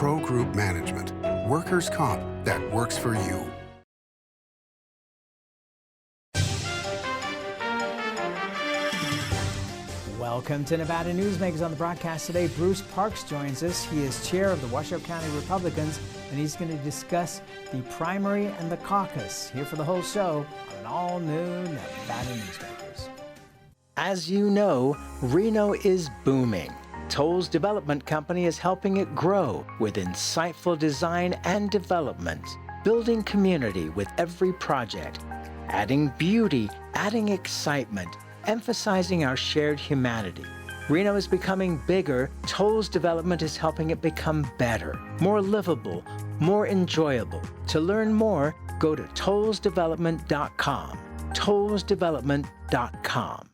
Pro Group Management. Workers' comp that works for you. Welcome to Nevada Newsmakers. On the broadcast today, Bruce Parks joins us. He is chair of the Washoe County Republicans, and he's going to discuss the primary and the caucus. Here for the whole show on an all-new Nevada Newsmakers. As you know, Reno is booming. Toll's development company is helping it grow with insightful design and development, building community with every project, adding beauty, adding excitement, emphasizing our shared humanity. Reno is becoming bigger. Toll's development is helping it become better, more livable, more enjoyable. To learn more, go to tollsdevelopment.com. tollsdevelopment.com.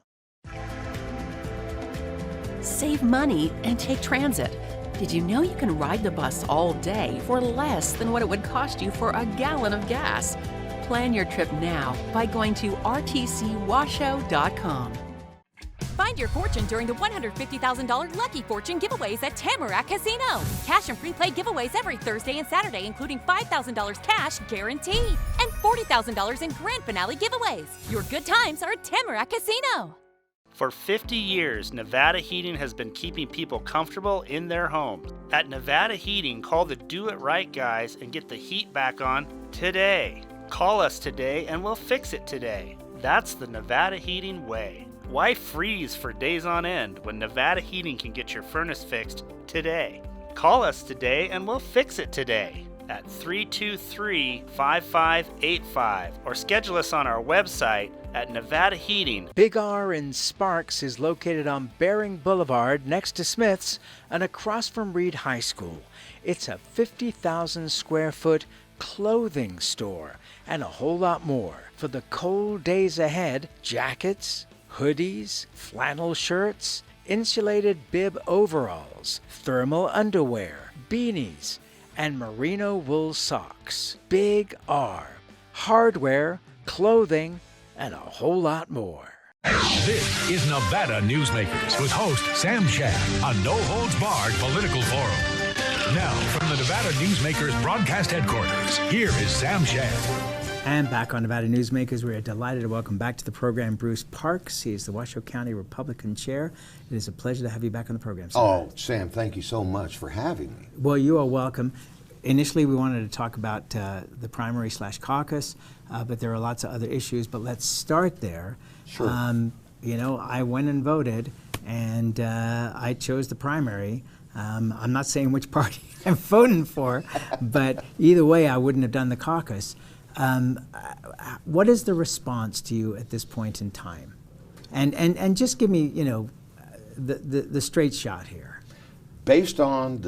Save money and take transit. Did you know you can ride the bus all day for less than what it would cost you for a gallon of gas? Plan your trip now by going to rtcwashoe.com. Find your fortune during the $150,000 Lucky Fortune giveaways at Tamarack Casino. Cash and free play giveaways every Thursday and Saturday, including $5,000 cash guaranteed and $40,000 in grand finale giveaways. Your good times are at Tamarack Casino. For 50 years, Nevada Heating has been keeping people comfortable in their homes. At Nevada Heating, call the Do It Right guys and get the heat back on today. Call us today and we'll fix it today. That's the Nevada Heating way. Why freeze for days on end when Nevada Heating can get your furnace fixed today? Call us today and we'll fix it today at 323-5585 or schedule us on our website at Nevada Heating. Big R in Sparks is located on Bering Boulevard next to Smith's and across from Reed High School. It's a 50,000 square foot clothing store and a whole lot more. For the cold days ahead, jackets, hoodies, flannel shirts, insulated bib overalls, thermal underwear, beanies, and merino wool socks. Big R. Hardware, clothing, and a whole lot more. This is Nevada Newsmakers with host Sam Shad, a no-holds-barred political forum. Now, from the Nevada Newsmakers broadcast headquarters, here is Sam Shad. And back on Nevada Newsmakers, we are delighted to welcome back to the program Bruce Parks. He is the Washoe County Republican Chair. It is a pleasure to have you back on the program, Sam. Oh, Sam, thank you so much for having me. Well, you are welcome. Initially, we wanted to talk about the primary/caucus, but there are lots of other issues. But let's start there. Sure. I went and voted, and I chose the primary. I'm not saying which party I'm voting for, but either way, I wouldn't have done the caucus. What is the response to you at this point in time? And just give me, the straight shot here. Based on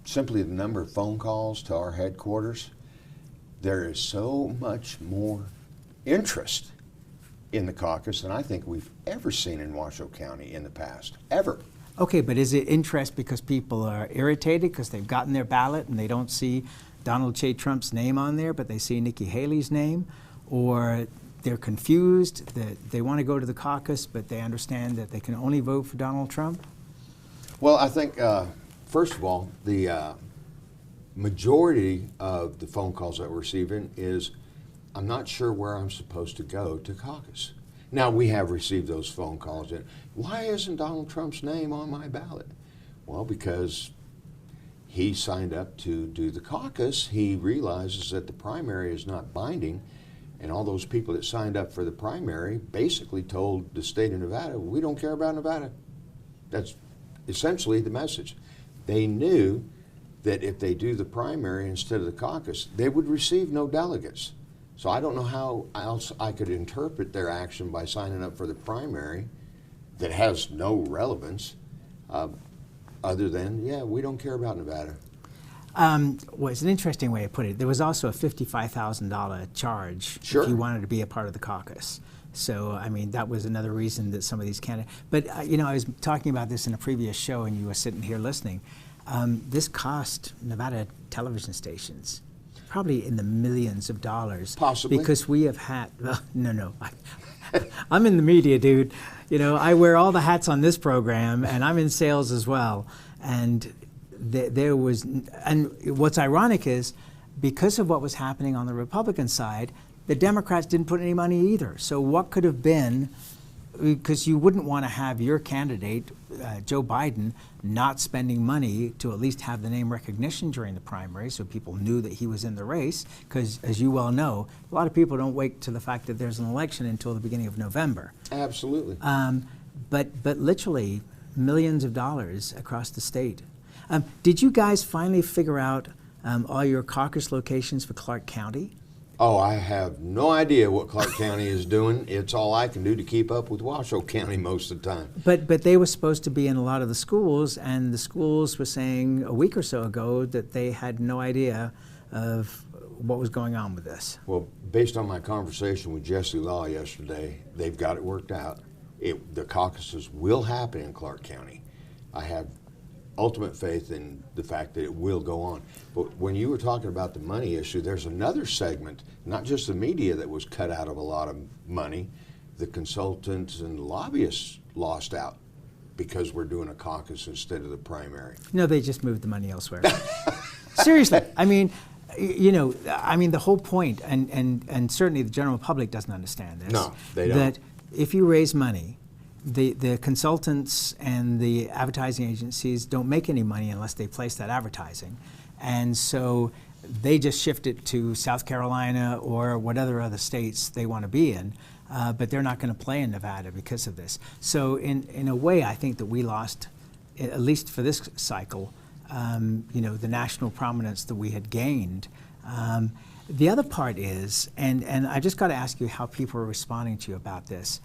simply the number of phone calls to our headquarters, there is so much more interest in the caucus than I think we've ever seen in Washoe County in the past, ever. Okay, but is it interest because people are irritated because they've gotten their ballot and they don't see Donald J. Trump's name on there, but they see Nikki Haley's name? Or they're confused that they want to go to the caucus, but they understand that they can only vote for Donald Trump? Well, I think, first of all, the majority of the phone calls that we're receiving is, I'm not sure where I'm supposed to go to caucus. Now, we have received those phone calls, and why isn't Donald Trump's name on my ballot? Well, because he signed up to do the caucus. He realizes that the primary is not binding, and all those people that signed up for the primary basically told the state of Nevada, we don't care about Nevada. That's essentially the message. They knew that if they do the primary instead of the caucus, they would receive no delegates. So I don't know how else I could interpret their action by signing up for the primary that has no relevance other than, we don't care about Nevada. Well, it's an interesting way to put it. There was also a $55,000 charge if you wanted to be a part of the caucus. So, I mean, that was another reason that some of these candidates, but I was talking about this in a previous show and you were sitting here listening. This cost Nevada television stations probably in the millions of dollars. Possibly. Because we have had, no. I'm in the media, dude. I wear all the hats on this program and I'm in sales as well. And there was, and what's ironic is, because of what was happening on the Republican side, the Democrats didn't put any money either. So what could have been, because you wouldn't want to have your candidate, Joe Biden, not spending money to at least have the name recognition during the primary so people knew that he was in the race, because as you well know, a lot of people don't wait to the fact that there's an election until the beginning of November. Absolutely. But literally millions of dollars across the state. Did you guys finally figure out all your caucus locations for Clark County? Oh, I have no idea what Clark County is doing. It's all I can do to keep up with Washoe County most of the time. But they were supposed to be in a lot of the schools, and the schools were saying a week or so ago that they had no idea of what was going on with this. Well, based on my conversation with Jesse Law yesterday, they've got it worked out. The caucuses will happen in Clark County. I have ultimate faith in the fact that it will go on. But when you were talking about the money issue, there's another segment, not just the media, that was cut out of a lot of money. The consultants and lobbyists lost out because we're doing a caucus instead of the primary. No, they just moved the money elsewhere. Seriously, I mean, the whole point, and certainly the general public doesn't understand this. No, they don't. That if you raise money, the consultants and the advertising agencies don't make any money unless they place that advertising. And so they just shift it to South Carolina or whatever other states they want to be in, but they're not going to play in Nevada because of this. So in a way, I think that we lost, at least for this cycle, the national prominence that we had gained. The other part is, and I just got to ask you how people are responding to you about this.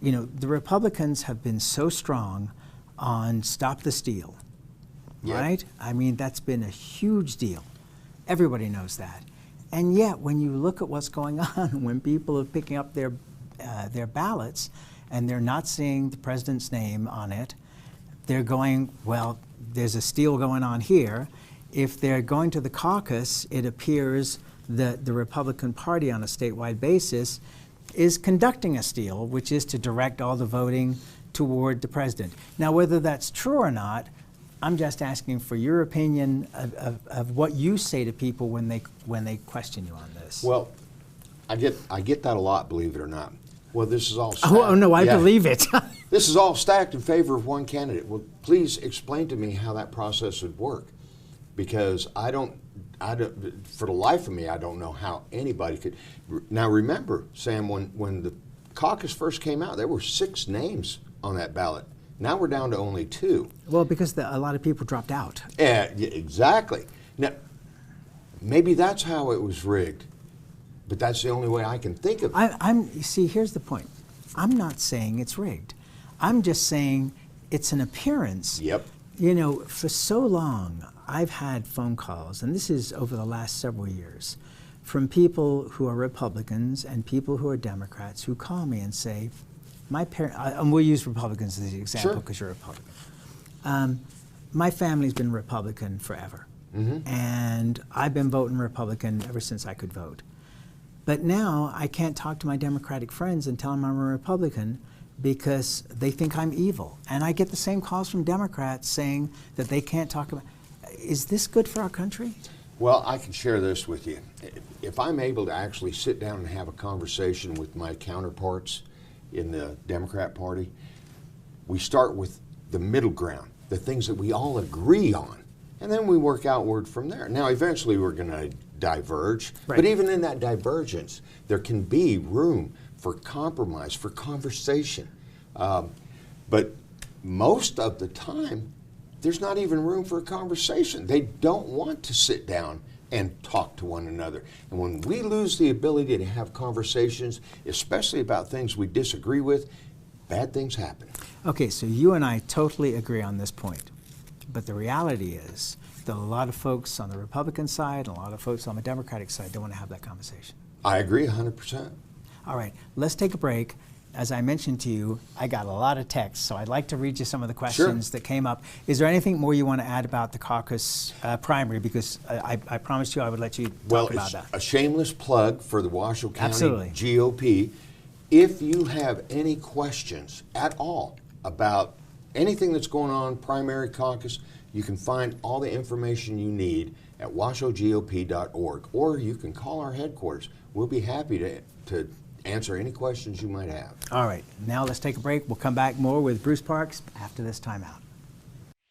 The Republicans have been so strong on Stop the Steal, right? I mean, that's been a huge deal. Everybody knows that. And yet, when you look at what's going on, when people are picking up their ballots and they're not seeing the president's name on it, they're going, well, there's a steal going on here. If they're going to the caucus, it appears that the Republican Party on a statewide basis is conducting a steal, which is to direct all the voting toward the president. Now, whether that's true or not, I'm just asking for your opinion of what you say to people when they question you on this. Well, I get that a lot, believe it or not. Well, this is all stacked. Oh no, I believe it. This is all stacked in favor of one candidate. Well, please explain to me how that process would work, because I don't, for the life of me, I don't know how anybody could. Now remember, Sam, when the caucus first came out, there were 6 names on that ballot. Now we're down to only 2. Well, because a lot of people dropped out. Yeah, exactly. Now, maybe that's how it was rigged, but that's the only way I can think of it. You see, here's the point. I'm not saying it's rigged. I'm just saying it's an appearance. Yep. For so long, I've had phone calls, and this is over the last several years, from people who are Republicans and people who are Democrats who call me and say, and we'll use Republicans as the example because you're a Republican. My family's been Republican forever, and I've been voting Republican ever since I could vote. But now I can't talk to my Democratic friends and tell them I'm a Republican because they think I'm evil. And I get the same calls from Democrats saying that they can't talk about. Is this good for our country? Well, I can share this with you. If I'm able to actually sit down and have a conversation with my counterparts in the Democrat Party, we start with the middle ground, the things that we all agree on, and then we work outward from there. Now, eventually we're going to diverge, but even in that divergence, there can be room for compromise, for conversation. But most of the time, there's not even room for a conversation. They don't want to sit down and talk to one another. And when we lose the ability to have conversations, especially about things we disagree with, bad things happen. Okay, so you and I totally agree on this point. But the reality is that a lot of folks on the Republican side and a lot of folks on the Democratic side don't want to have that conversation. I agree 100%. All right, let's take a break. As I mentioned to you, I got a lot of texts, so I'd like to read you some of the questions that came up. Is there anything more you want to add about the caucus primary? Because I promised you I would let you talk about that. Well, a shameless plug for the Washoe County Absolutely. GOP. If you have any questions at all about anything that's going on, primary caucus, You can find all the information you need at washoegop.org, or you can call our headquarters. We'll be happy to answer any questions you might have. All right, now let's take a break. We'll come back more with Bruce Parks after this timeout.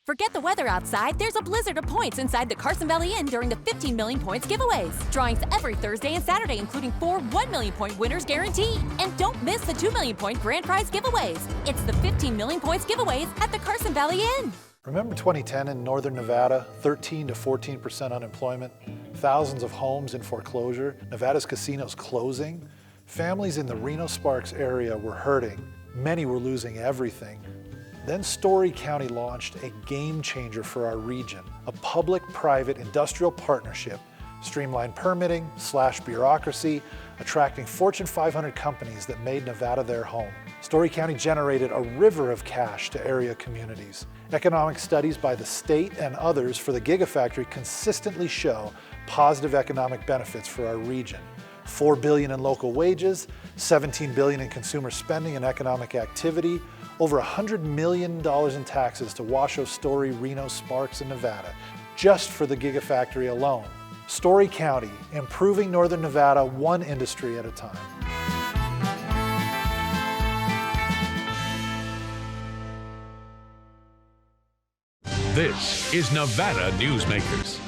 Forget the weather outside, there's a blizzard of points inside the Carson Valley Inn during the 15 million points giveaways. Drawings every Thursday and Saturday, including 4 1 million point winners guaranteed. And don't miss the 2 million point grand prize giveaways. It's the 15 million points giveaways at the Carson Valley Inn. Remember 2010 in northern Nevada, 13 to 14% unemployment, thousands of homes in foreclosure, Nevada's casinos closing? Families in the Reno-Sparks area were hurting. Many were losing everything. Then Story County launched a game changer for our region, a public-private industrial partnership, streamlined permitting, slashed bureaucracy, attracting Fortune 500 companies that made Nevada their home. Story County generated a river of cash to area communities. Economic studies by the state and others for the Gigafactory consistently show positive economic benefits for our region. $4 billion in local wages, $17 billion in consumer spending and economic activity, over $100 million in taxes to Washoe, Story, Reno, Sparks, and Nevada, just for the Gigafactory alone. Story County, improving northern Nevada one industry at a time. This is Nevada Newsmakers.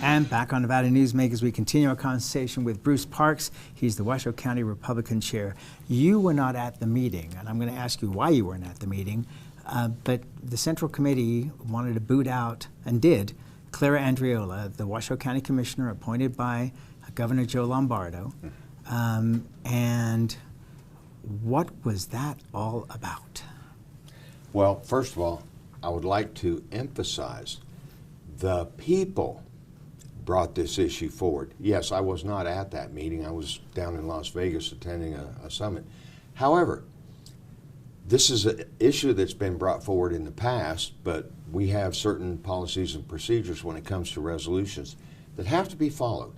And back on Nevada Newsmakers, we continue our conversation with Bruce Parks. He's the Washoe County Republican Chair. You were not at the meeting, and I'm going to ask you why you weren't at the meeting, but the Central Committee wanted to boot out, and did, Clara Andriola, the Washoe County Commissioner appointed by Governor Joe Lombardo. And what was that all about? Well, first of all, I would like to emphasize the people brought this issue forward. Yes, I was not at that meeting. I was down in Las Vegas attending a summit. However, this is an issue that's been brought forward in the past, but we have certain policies and procedures when it comes to resolutions that have to be followed.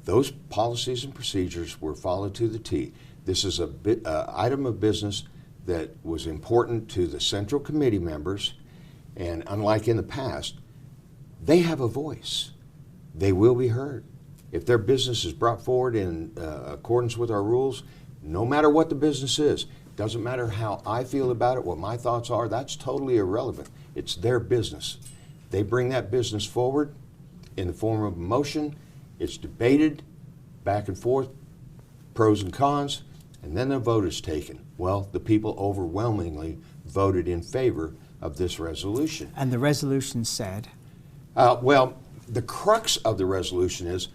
Those policies and procedures were followed to the T. This is an item of business that was important to the Central Committee members, and unlike in the past, they have a voice. They will be heard. If their business is brought forward in accordance with our rules, no matter what the business is, doesn't matter how I feel about it, what my thoughts are, that's totally irrelevant. It's their business. They bring that business forward in the form of a motion. It's debated back and forth, pros and cons, and then a vote is taken. Well, the people overwhelmingly voted in favor of this resolution. And the resolution said? Well, the crux of the resolution is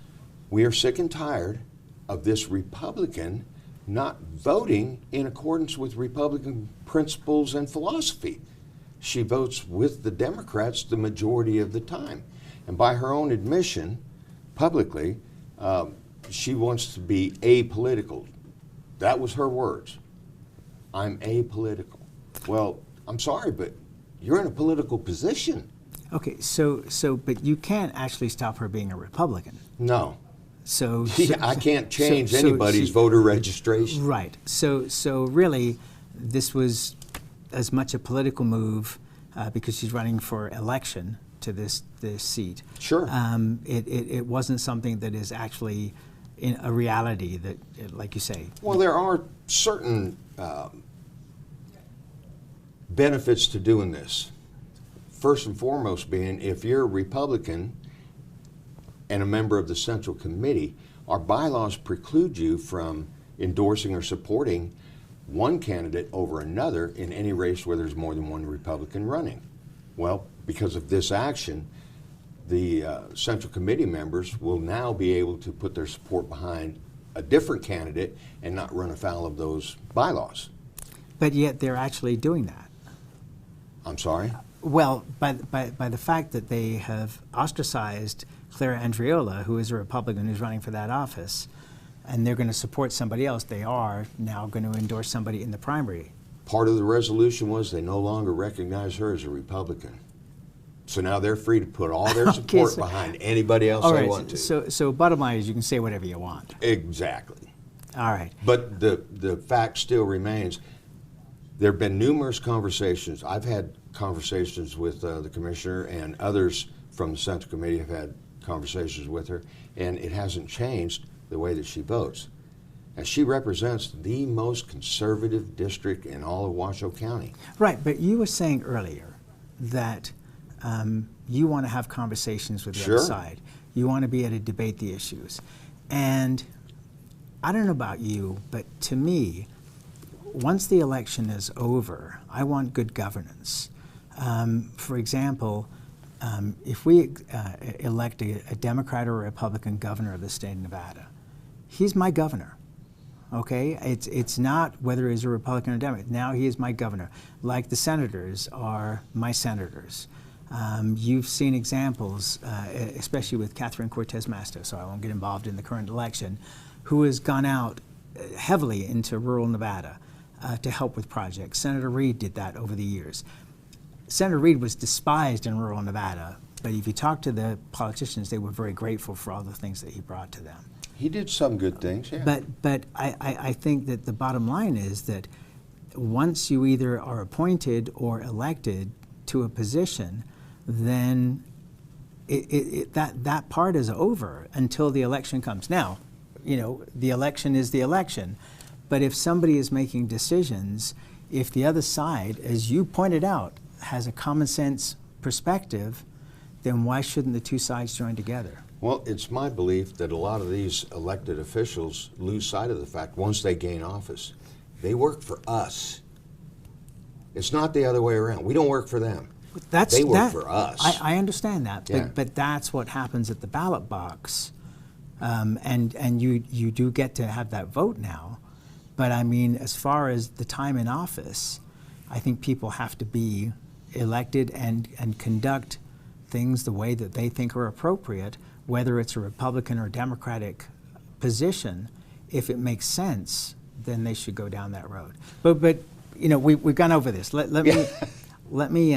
we are sick and tired of this Republican not voting in accordance with Republican principles and philosophy. She votes with the Democrats the majority of the time. And by her own admission, publicly, she wants to be apolitical. That was her words. I'm apolitical. Well, I'm sorry, but you're in a political position. Okay, but you can't actually stop her being a Republican. No. So I can't change anybody's voter registration. Right. So really, this was as much a political move because she's running for election to this seat. Sure. It wasn't something that is actually in a reality that, like you say. Well, there are certain benefits to doing this. First and foremost being, if you're a Republican and a member of the Central Committee, our bylaws preclude you from endorsing or supporting one candidate over another in any race where there's more than one Republican running. Well, because of this action, the Central Committee members will now be able to put their support behind a different candidate and not run afoul of those bylaws. But yet they're actually doing that. I'm sorry? Well, by the fact that they have ostracized Clara Andriola, who is a Republican who's running for that office, and they're going to support somebody else, they are now going to endorse somebody in the primary. Part of the resolution was they no longer recognize her as a Republican. So now they're free to put all their support behind anybody else they want to. So bottom line is you can say whatever you want. Exactly. All right. But the fact still remains, there have been numerous conversations. I've had conversations with the commissioner, and others from the Central Committee have had conversations with her, and it hasn't changed the way that she votes. And she represents the most conservative district in all of Washoe County. Right, but you were saying earlier that you want to have conversations with the Sure. other side. You want to be able to debate the issues. And I don't know about you, but to me, once the election is over, I want good governance. For example, if we elect a Democrat or a Republican governor of the state of Nevada, he's my governor. Okay, it's not whether he's a Republican or Democrat. Now he is my governor. Like the senators are my senators. You've seen examples, especially with Catherine Cortez Masto, so I won't get involved in the current election, who has gone out heavily into rural Nevada to help with projects. Senator Reed did that over the years. Senator Reed was despised in rural Nevada, but if you talk to the politicians, they were very grateful for all the things that he brought to them. He did some good things, yeah. But I think that the bottom line is that once you either are appointed or elected to a position, then that part is over until the election comes. Now, you know, the election is the election, but if somebody is making decisions, if the other side, as you pointed out, has a common sense perspective, then why shouldn't the two sides join together? Well, it's my belief that a lot of these elected officials lose sight of the fact once they gain office, they work for us. It's not the other way around. We don't work for them. They work for us. I understand that, Yeah. but that's what happens at the ballot box. And you do get to have that vote now. But I mean, as far as the time in office, I think people have to be elected and conduct things the way that they think are appropriate, whether it's a Republican or Democratic position. If it makes sense, then they should go down that road. But you know, we've gone over this. Let me.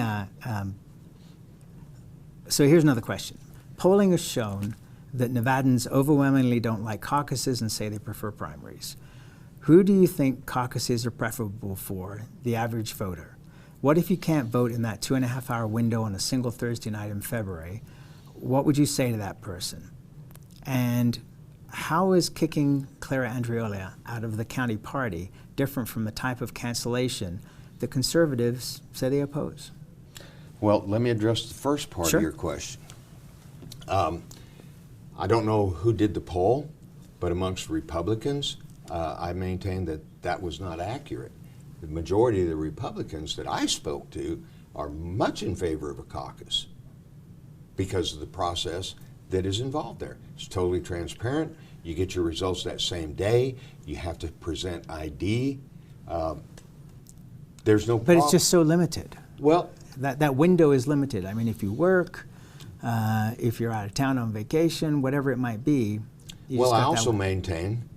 So here's another question. Polling has shown that Nevadans overwhelmingly don't like caucuses and say they prefer primaries. Who do you think caucuses are preferable for the average voter? What if you can't vote in that 2.5-hour window on a single Thursday night in February? What would you say to that person? And how is kicking Clara Andriola out of the county party different from the type of cancellation that conservatives say they oppose? Well, let me address the first part Sure. of your question. I don't know who did the poll, but amongst Republicans, I maintain that that was not accurate. The majority of the Republicans that I spoke to are much in favor of a caucus because of the process that is involved there. It's totally transparent. You get your results that same day. You have to present ID. There's no But problem. it's just so limited. Well, That window is limited. I mean, if you work, if you're out of town on vacation, whatever it might be. You well, just I got that also window. maintain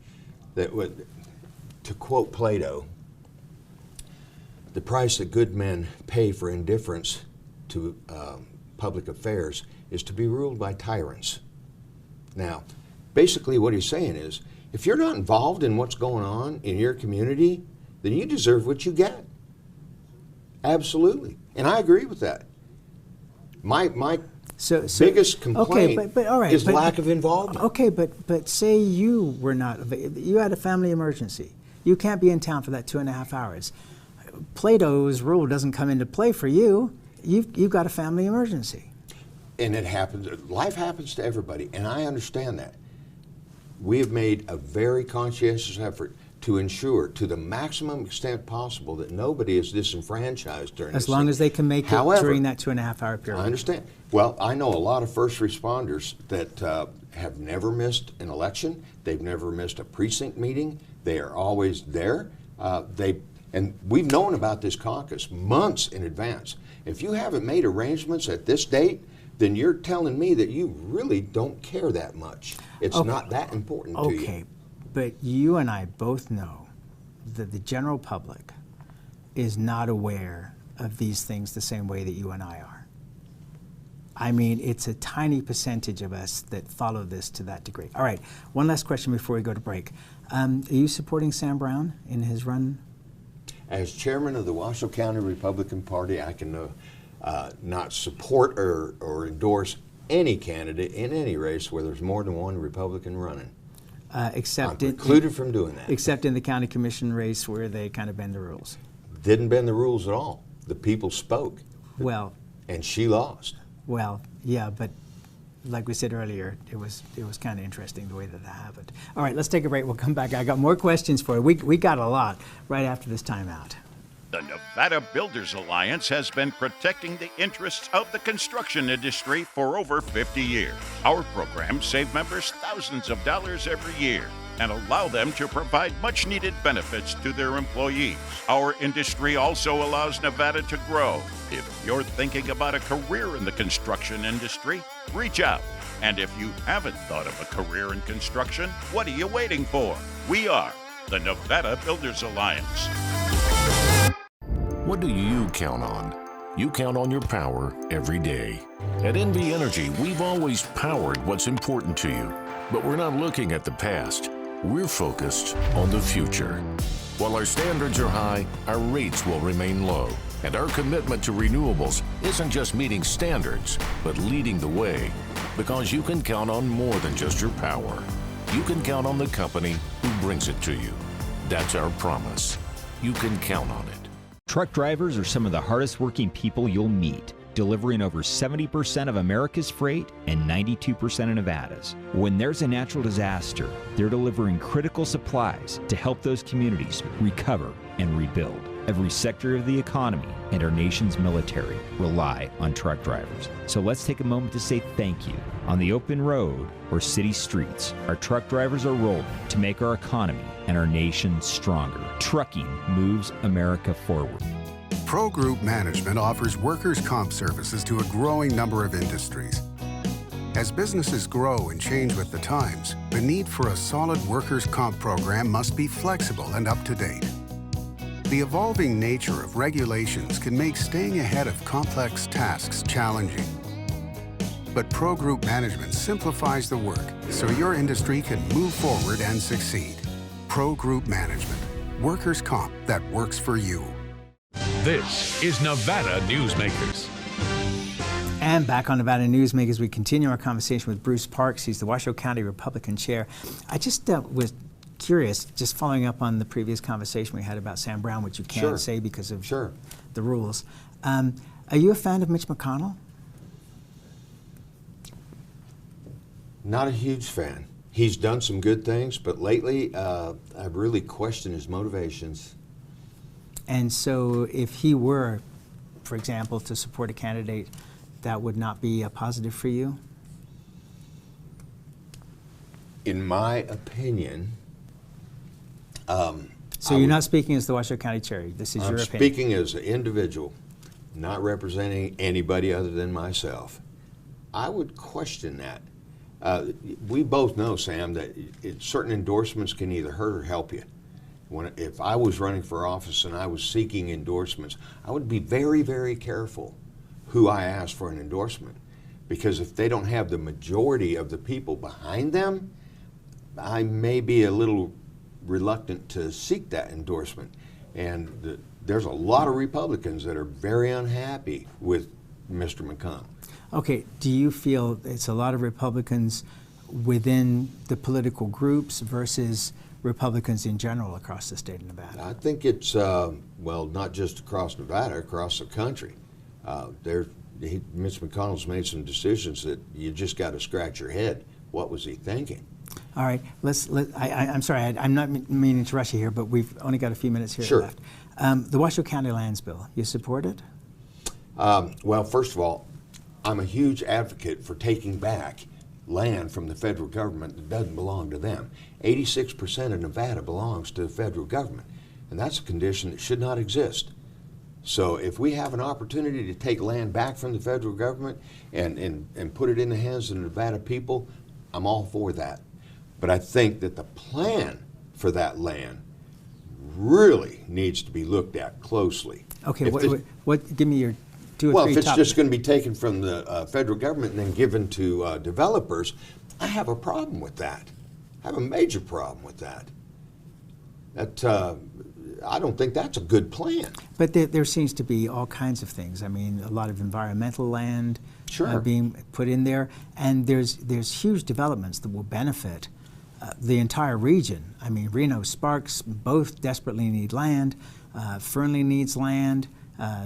that, to quote Plato, the price that good men pay for indifference to public affairs is to be ruled by tyrants. Now, basically what he's saying is, if you're not involved in what's going on in your community, then you deserve what you get. Absolutely. And I agree with that. My biggest complaint but all right, is lack of involvement. Okay, but say you were not, you had a family emergency. You can't be in town for that 2.5 hours. Plato's rule doesn't come into play for you. You've got a family emergency. And it happens, life happens to everybody, and I understand that. We have made a very conscientious effort to ensure, to the maximum extent possible, that nobody is disenfranchised during this As long thing. as they can make it during that 2.5-hour period. I understand. Well, I know a lot of first responders that have never missed an election. They've never missed a precinct meeting. They are always there. And we've known about this caucus months in advance. If you haven't made arrangements at this date, then you're telling me that you really don't care that much. It's not that important to you. Okay, but you and I both know that the general public is not aware of these things the same way that you and I are. I mean, it's a tiny percentage of us that follow this to that degree. All right, one last question before we go to break. Are you supporting Sam Brown in his run? as chairman of the Washoe County Republican Party, I can not support or endorse any candidate in any race where there's more than one Republican running. Except I'm precluded from doing that. Except in the county commission race where they kind of bend the rules. Didn't bend the rules at all. The people spoke. Well, and she lost. Well, yeah, but like we said earlier, it was kind of interesting the way that happened. All right, let's take a break. We'll come back. I got more questions for you. We got a lot right after this timeout. The Nevada Builders Alliance has been protecting the interests of the construction industry for over 50 years. Our programs save members thousands of dollars every year and allow them to provide much-needed benefits to their employees. Our industry also allows Nevada to grow. If you're thinking about a career in the construction industry, reach out. And if you haven't thought of a career in construction, what are you waiting for? We are the Nevada Builders Alliance. What do you count on? You count on your power every day. At NV Energy, we've always powered what's important to you. But we're not looking at the past. We're focused on the future. While our standards are high, our rates will remain low. And our commitment to renewables isn't just meeting standards, but leading the way. Because you can count on more than just your power. You can count on the company who brings it to you. That's our promise. You can count on it. Truck drivers are some of the hardest working people you'll meet, delivering over 70% of America's freight and 92% of Nevada's. When there's a natural disaster, they're delivering critical supplies to help those communities recover and rebuild. Every sector of the economy and our nation's military rely on truck drivers. So let's take a moment to say thank you. On the open road or city streets, our truck drivers are rolling to make our economy and our nation stronger. Trucking moves America forward. Pro Group Management offers workers' comp services to a growing number of industries. As businesses grow and change with the times, the need for a solid workers' comp program must be flexible and up to date. The evolving nature of regulations can make staying ahead of complex tasks challenging. But Pro Group Management simplifies the work so your industry can move forward and succeed. Pro Group Management, workers' comp that works for you. This is Nevada Newsmakers. And back on Nevada Newsmakers, we continue our conversation with Bruce Parks. He's the Washoe County Republican Chair. I just was curious, just following up on the previous conversation we had about Sam Brown, which you can't say because of the rules. Are you a fan of Mitch McConnell? Not a huge fan. He's done some good things, but lately I've really questioned his motivations. And so if he were, for example, to support a candidate, that would not be a positive for you? In my opinion, so you're not speaking as the Washoe County Chair. This is your opinion. I'm speaking as an individual, not representing anybody other than myself. I would question that. We both know, Sam, that certain endorsements can either hurt or help you. If I was running for office and I was seeking endorsements, I would be very, very careful who I asked for an endorsement. Because if they don't have the majority of the people behind them, I may be a little reluctant to seek that endorsement. And there's a lot of Republicans that are very unhappy with Mr. McConnell. Okay, do you feel it's a lot of Republicans within the political groups versus Republicans in general across the state of Nevada? I think it's, well, not just across Nevada, across the country. Mitch McConnell's made some decisions that you just got to scratch your head. What was he thinking? All right, I'm sorry, I'm not meaning to rush you here, but we've only got a few minutes here left. The Washoe County Lands Bill, you support it? Well, first of all, I'm a huge advocate for taking back land from the federal government that doesn't belong to them. 86% of Nevada belongs to the federal government, and that's a condition that should not exist. So if we have an opportunity to take land back from the federal government and put it in the hands of the Nevada people, I'm all for that. But I think that the plan for that land really needs to be looked at closely. Okay, give me your 2 or 3 Well, if it's top just going to be taken from the federal government and then given to developers, I have a problem with that. I have a major problem with that. I don't think that's a good plan. But there seems to be all kinds of things. I mean, a lot of environmental land being put in there, and there's huge developments that will benefit the entire region. I mean, Reno, Sparks both desperately need land. Fernley needs land.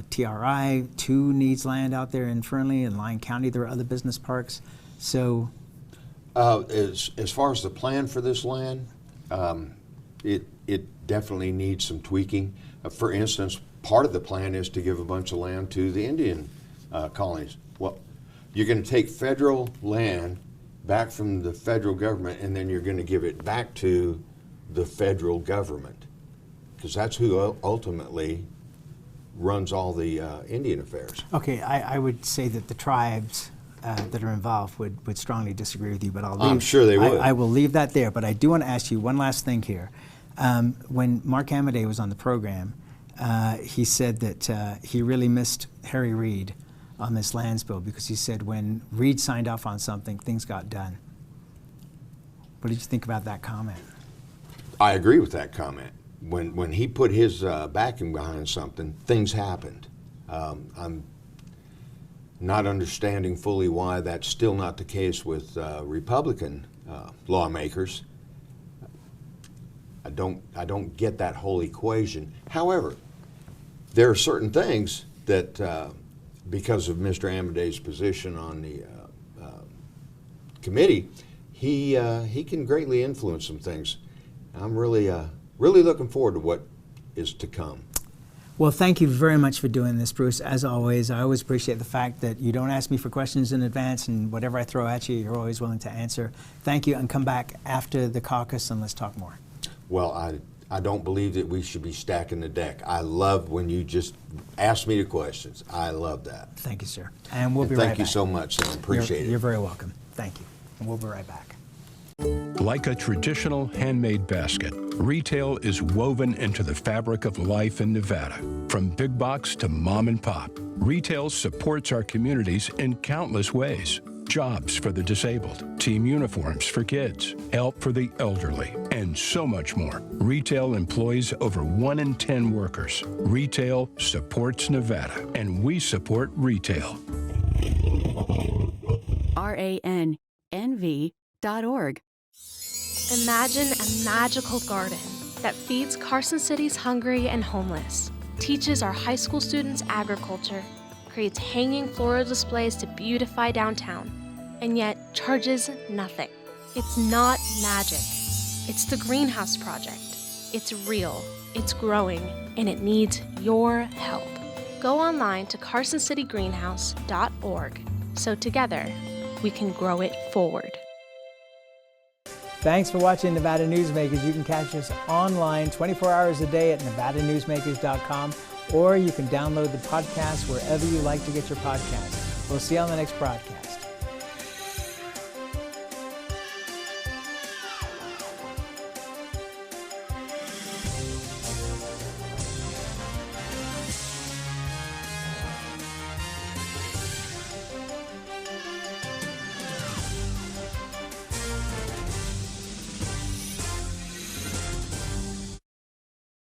TRI 2 needs land out there in Fernley. In Lyon County, there are other business parks. So, as far as the plan for this land, it definitely needs some tweaking. For instance, part of the plan is to give a bunch of land to the Indian colonies. Well, you're going to take federal land back from the federal government, and then you're going to give it back to the federal government, because that's who ultimately runs all the Indian affairs. Okay, I would say that the tribes that are involved would strongly disagree with you, but I'm sure they would. I will leave that there, but I do want to ask you one last thing here. When Mark Amadei was on the program, he said that he really missed Harry Reid on this lands bill, because he said when Reid signed off on something, things got done. What did you think about that comment? I agree with that comment. When he put his backing behind something, things happened. I'm not understanding fully why that's still not the case with Republican lawmakers. I don't get that whole equation. However, there are certain things that, because of Mr. Amadei's position on the committee, he can greatly influence some things. I'm really looking forward to what is to come. Well, thank you very much for doing this, Bruce. As always, I always appreciate the fact that you don't ask me for questions in advance, and whatever I throw at you, you're always willing to answer. Thank you, and come back after the caucus and let's talk more. Well, I don't believe that we should be stacking the deck. I love when you just ask me the questions. I love that. Thank you, sir. And we'll be right back. Thank you so much, Sam. Appreciate it. You're very welcome. Thank you. And we'll be right back. Like a traditional handmade basket, retail is woven into the fabric of life in Nevada. From big box to mom and pop, retail supports our communities in countless ways. Jobs for the disabled, team uniforms for kids, help for the elderly, and so much more. Retail employs over 1 in 10 workers. Retail supports Nevada, and we support retail. RANNV.org. Imagine a magical garden that feeds Carson City's hungry and homeless, teaches our high school students agriculture, creates hanging floral displays to beautify downtown, and yet charges nothing. It's not magic. It's the Greenhouse Project. It's real, it's growing, and it needs your help. Go online to carsоncitygreenhouse.org so together we can grow it forward. Thanks for watching Nevada Newsmakers. You can catch us online 24 hours a day at nevadanewsmakers.com, or you can download the podcast wherever you like to get your podcasts. We'll see you on the next broadcast.